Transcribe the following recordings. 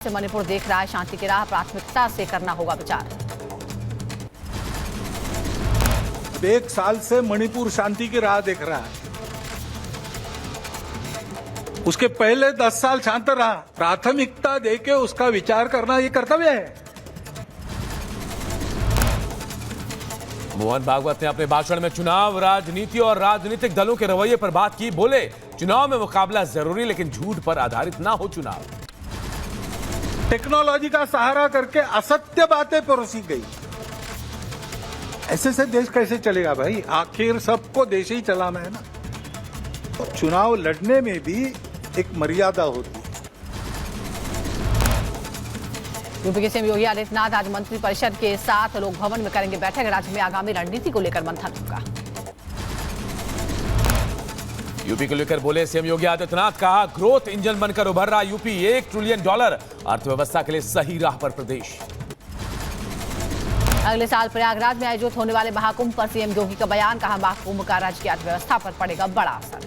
से मणिपुर देख रहा है शांति की राह, प्राथमिकता से करना होगा विचार। अब 1 साल से मणिपुर शांति की राह देख रहा है। उसके पहले 10 साल शांत रहा। प्राथमिकता देके उसका विचार करना ये कर्तव्य है। मोहन भागवत ने अपने भाषण में चुनाव राजनीति और राजनीतिक दलों के रवैये पर बात की। बोले, चुनाव में मुकाबला जरूरी लेकिन झूठ पर आधारित ना हो चुनाव। टेक्नोलॉजी का सहारा करके असत्य बातें परोसी गई। ऐसे से देश कैसे चलेगा भाई? आखिर सबको देश ही चलाना है ना। तो चुनाव लड़ने में भी एक मर्यादा होती है। यूपी के सीएम योगी आदित्यनाथ आज मंत्रिपरिषद के साथ लोक भवन में करेंगे बैठक। राज्य में आगामी रणनीति को लेकर मंथन होगा। यूपी को लेकर बोले सीएम योगी आदित्यनाथ, कहा ग्रोथ इंजन बनकर उभर रहा यूपी। $1 ट्रिलियन अर्थव्यवस्था के लिए सही राह पर प्रदेश। अगले साल प्रयागराज में आयोजित होने वाले महाकुंभ पर सीएम योगी का बयान। कहा महाकुंभ का राज्य की अर्थव्यवस्था पर पड़ेगा बड़ा असर।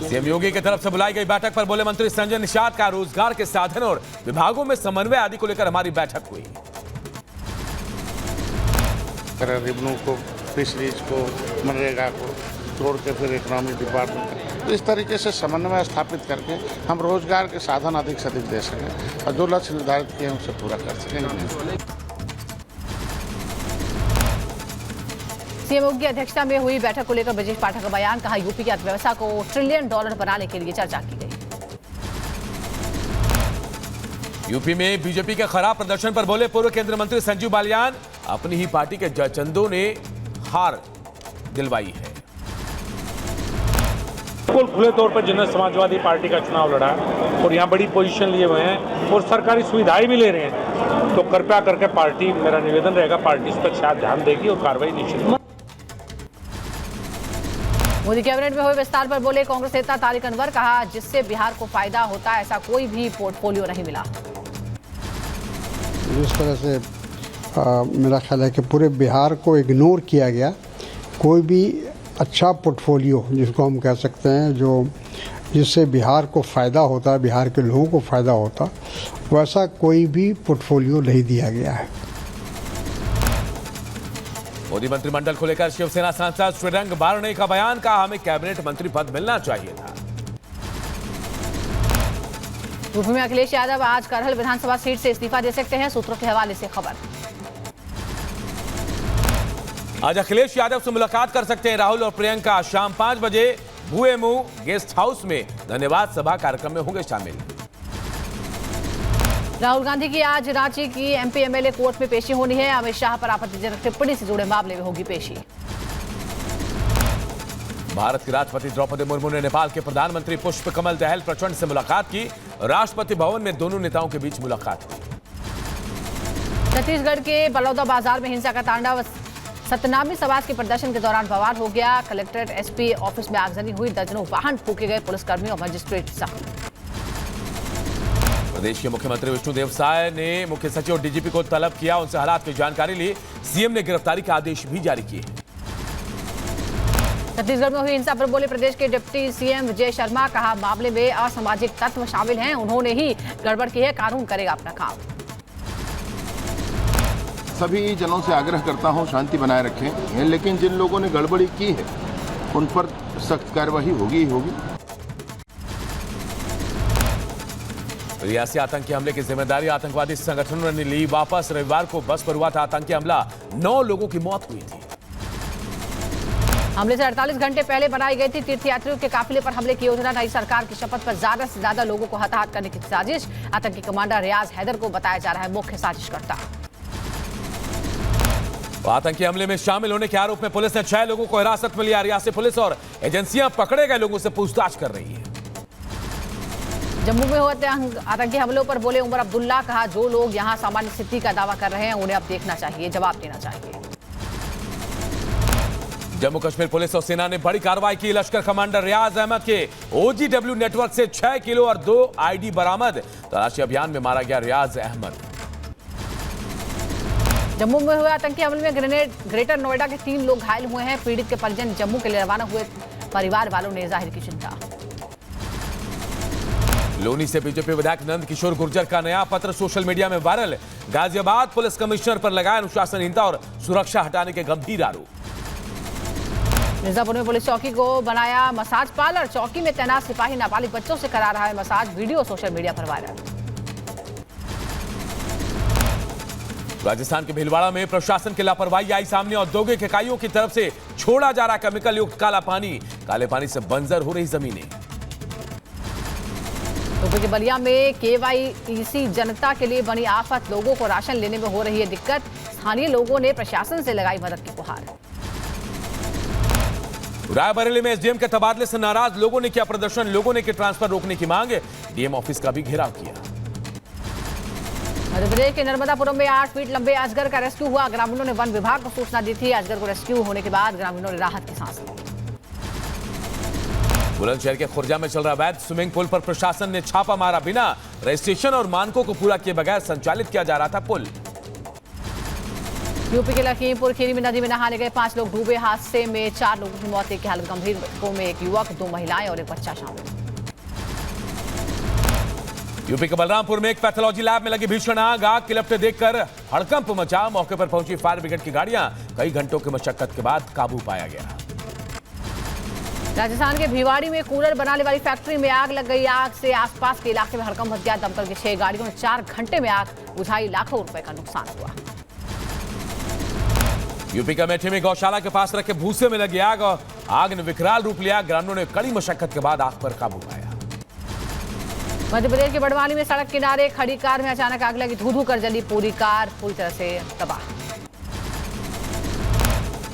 सीएम योगी की तरफ से बुलाई गई बैठक पर बोले मंत्री संजय निषाद, का रोजगार के साधन और विभागों में समन्वय आदि को लेकर हमारी बैठक हुई। रेवेन्यू को, फिशरीज को, मनरेगा को छोड़ के फिर इकोनॉमिक डिपार्टमेंट, तो इस तरीके से समन्वय स्थापित करके हम रोजगार के साधन अधिक से अधिक दे सकें और जो लक्ष्य निर्धारित किए हैं उसे पूरा कर सकेंगे। सीएम योगी की अध्यक्षता में हुई बैठक को लेकर ब्रजेश पाठक का बयान। कहा यूपी की अर्थव्यवस्था को $1 ट्रिलियन बनाने के लिए चर्चा की गई। यूपी में बीजेपी के खराब प्रदर्शन पर बोले पूर्व केंद्रीय मंत्री संजीव बालियान, अपनी ही पार्टी के जयचंदों ने हार दिलवाई है। बिल्कुल खुले तौर पर जिन्होंने समाजवादी पार्टी का चुनाव लड़ा और यहाँ बड़ी पोजीशन लिए हुए हैं और सरकारी सुविधाएं भी ले रहे हैं, तो कृपया करके पार्टी, मेरा निवेदन रहेगा, पार्टी इस पर शायद ध्यान देगी और कार्रवाई निश्चित। मोदी कैबिनेट में हुए विस्तार पर बोले कांग्रेस नेता तारिक अनवर। कहा जिससे बिहार को फायदा होता है ऐसा कोई भी पोर्टफोलियो नहीं मिला। जिस तरह से मेरा ख्याल है कि पूरे बिहार को इग्नोर किया गया, कोई भी अच्छा पोर्टफोलियो जिसको हम कह सकते हैं जो जिससे बिहार को फ़ायदा होता है, बिहार के लोगों को फ़ायदा होता, वैसा कोई भी पोर्टफोलियो नहीं दिया गया है। मोदी मंत्रिमंडल को लेकर शिवसेना सांसद श्रीरंग बारणे का बयान। कहा हमें कैबिनेट मंत्री पद मिलना चाहिए था। यूपी में अखिलेश यादव आज करहल विधानसभा सीट से इस्तीफा दे सकते हैं, सूत्रों के हवाले से खबर। आज अखिलेश यादव से मुलाकात कर सकते हैं राहुल और प्रियंका। शाम 5 बजे भुएमू गेस्ट हाउस में धन्यवाद सभा कार्यक्रम में होंगे शामिल। राहुल गांधी की आज रांची की एमपी एमएलए कोर्ट में पेशी होनी है। अमित शाह पर आपत्तिजनक टिप्पणी से जुड़े मामले में होगी पेशी। भारत की राष्ट्रपति द्रौपदी मुर्मू ने नेपाल के प्रधानमंत्री पुष्प कमल दहल प्रचंड से मुलाकात की। राष्ट्रपति भवन में दोनों नेताओं के बीच मुलाकात हुई। छत्तीसगढ़ के बलौदा बाजार में हिंसा का तांडव। सतनामी समाज के प्रदर्शन के दौरान बवाल हो गया। कलेक्ट्रेट एसपी ऑफिस में आगजनी हुई। दर्जनों वाहन फूके गए। पुलिसकर्मी और मजिस्ट्रेट जख्मी। प्रदेश के मुख्यमंत्री विष्णुदेव साय ने मुख्य सचिव और डीजीपी को तलब किया, उनसे हालात की जानकारी ली। सीएम ने गिरफ्तारी के आदेश भी जारी किए। छत्तीसगढ़ में हुई हिंसा पर बोले प्रदेश के डिप्टी सीएम विजय शर्मा। कहा मामले में असामाजिक तत्व शामिल हैं, उन्होंने ही गड़बड़ की है, कानून करेगा अपना काम। सभी जनों से आग्रह करता हूं शांति बनाए रखें, लेकिन जिन लोगों ने गड़बड़ी की है उन पर सख्त कार्यवाही होगी ही होगी। रियासी आतंकी हमले की जिम्मेदारी आतंकवादी संगठनों ने ली वापस। रविवार को बस पर हुआ था आतंकी हमला, 9 लोगों की मौत हुई थी। हमले से 48 घंटे पहले बनाई गई थी तीर्थयात्रियों के काफिले पर हमले की योजना। नई सरकार की शपथ पर ज्यादा से ज्यादा लोगों को हताहत करने की साजिश। आतंकी कमांडर रियाज हैदर को बताया जा रहा है मुख्य साजिशकर्ता। आतंकी हमले में शामिल होने के आरोप में पुलिस ने 6 लोगों को हिरासत में लिया। रियासी पुलिस और एजेंसियां पकड़े गए लोगों से पूछताछ कर रही है। जम्मू में हुए आतंकी हमलों पर बोले उमर अब्दुल्ला। कहा जो लोग यहां सामान्य स्थिति का दावा कर रहे हैं उन्हें अब देखना चाहिए, जवाब देना चाहिए। जम्मू कश्मीर पुलिस और सेना ने बड़ी कार्रवाई की। लश्कर कमांडर रियाज अहमद के OGW नेटवर्क से 6 किलो और 2 ID बरामद। तलाशी अभियान में मारा गया रियाज अहमद। जम्मू में हुए आतंकी हमले में ग्रेटर नोएडा के 3 लोग घायल हुए हैं। पीड़ित के परिजन जम्मू के लिए रवाना हुए। परिवार वालों ने जाहिर की चिंता। लोनी से बीजेपी विधायक नंद किशोर गुर्जर का नया पत्र सोशल मीडिया में वायरल। गाजियाबाद पुलिस कमिश्नर पर लगाया अनुशासनहीनता और सुरक्षा हटाने के गंभीर आरोप। मिर्जापुर में पुलिस चौकी को बनाया मसाज पार्लर। चौकी में तैनात सिपाही नाबालिग बच्चों से करा रहा है मसाज। वीडियो सोशल मीडिया पर वायरल। राजस्थान के भीलवाड़ा में प्रशासन की लापरवाही आई सामने। औद्योगिक इकाइयों की तरफ से छोड़ा जा रहा केमिकल युक्त काला पानी। काले पानी से बंजर हो रही जमीनें। यूपी के बलिया में केवाईसी जनता के लिए बनी आफत। लोगों को राशन लेने में हो रही है दिक्कत। स्थानीय लोगों ने प्रशासन से लगाई मदद की गुहार। रायबरेली में एसडीएम के तबादले से नाराज लोगों ने किया प्रदर्शन। लोगों ने की ट्रांसफर रोकने की मांग। डीएम ऑफिस का भी घेराव किया। मध्य प्रदेश के नर्मदापुरम में 8 फीट लंबे अजगर का रेस्क्यू हुआ। ग्रामीणों ने वन विभाग को सूचना दी थी। अजगर को रेस्क्यू होने के बाद ग्रामीणों ने राहत की सांस ली। बुलंदशहर के खुर्जा में चल रहा अवैध स्विमिंग पूल पर प्रशासन ने छापा मारा। बिना रजिस्ट्रेशन और मानकों को पूरा किए बगैर संचालित किया जा रहा था पुल। यूपी के लखीमपुर खीरी में नदी में नहाने गए 5 लोग डूबे। हादसे में 4 लोगों की मौत, एक की हालत गंभीर। मृतकों में एक युवक, 2 महिलाएं और एक बच्चा शामिल। यूपी के बलरामपुर में एक पैथोलॉजी लैब में लगी भीषण आग। आग की लपटें देखकर हड़कंप मचा। मौके पर पहुंची फायर ब्रिगेड की गाड़ियां। कई घंटों की मशक्कत के बाद काबू पाया गया। राजस्थान के भिवाड़ी में कूलर बनाने वाली फैक्ट्री में आग लग गई। आग से आसपास के इलाके में हड़कंप मच गया। दमकल की 6 गाड़ियों ने 4 घंटे में आग बुझाई। लाखों रुपए का नुकसान हुआ। यूपी का अमेठी में गौशाला के पास रखे भूसे में लगी आग और आग ने विकराल रूप लिया। ग्रामीणों ने कड़ी मशक्कत के बाद आग पर काबू पाया। मध्य प्रदेश के बड़वानी में सड़क किनारे खड़ी कार में अचानक आग लगी। धू धू कर जली पूरी कार, पूरी तरह से तबाह।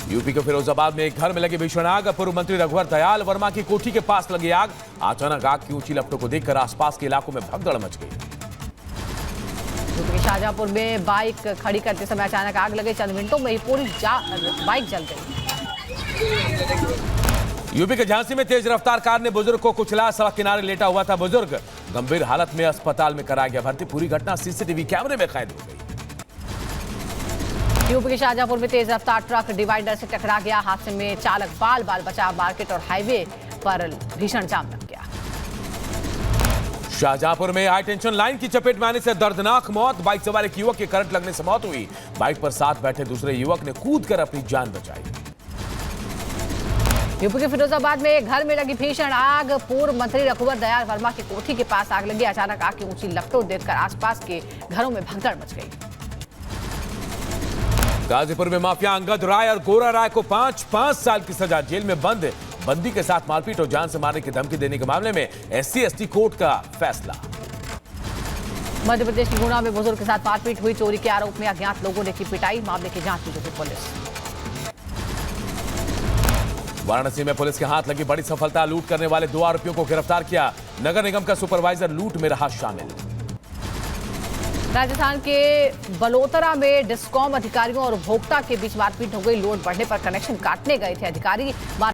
यूपी के फिरोजाबाद में एक घर में लगी भीषण आग। पूर्व मंत्री रघुवर दयाल वर्मा की कोठी के पास लगी आग। अचानक आग की ऊंची लपटों को देखकर आसपास के इलाकों में भगदड़ मच गई। यूपी के शाहजहांपुर में बाइक खड़ी करते समय अचानक आग लगे। चंद मिनटों में ही पूरी बाइक जल गई। यूपी के झांसी में तेज रफ्तार कार ने बुजुर्ग को कुचला। सड़क किनारे लेटा हुआ था बुजुर्ग। गंभीर हालत में अस्पताल में कराया गया भर्ती। पूरी घटना सीसीटीवी कैमरे में कैद हो गई। यूपी के शाहजहांपुर में तेज रफ्तार ट्रक डिवाइडर से टकरा गया। हादसे में चालक बाल बाल बचा। मार्केट और हाईवे पर भीषण जाम लग गया। शाहजहांपुर में हाई टेंशन लाइन की चपेट में आने से दर्दनाक मौत। बाइक सवार एक युवक की करंट लगने से मौत हुई। बाइक पर साथ बैठे दूसरे युवक ने कूदकर अपनी जान बचाई। यूपी के फिरोजाबाद में एक घर में लगी भीषण आग। पूर्व मंत्री रघुवर दयाल वर्मा की कोठी के पास आग लगी। अचानक आग की ऊंची लपटों देखकर आसपास के घरों में भगदड़ मच गई। गाजीपुर में माफिया अंगद राय और गोरा राय को 5 साल की सजा। जेल में बंद बंदी के साथ मारपीट और जान से मारने की धमकी देने के मामले में SC/ST कोर्ट का फैसला। मध्य प्रदेश के गुना में बुजुर्ग के साथ मारपीट हुई। चोरी के आरोप में अज्ञात लोगों ने की पिटाई। मामले की जांच में जुटी पुलिस। वाराणसी में पुलिस के हाथ लगी बड़ी सफलता। लूट करने वाले 2 आरोपियों को गिरफ्तार किया। नगर निगम का सुपरवाइजर लूट में रहा शामिल। राजस्थान के बलोतरा में डिस्कॉम अधिकारियों और उपभोक्ता के बीच मारपीट हो गई। लोड बढ़ने पर कनेक्शन काटने गए थे अधिकारी।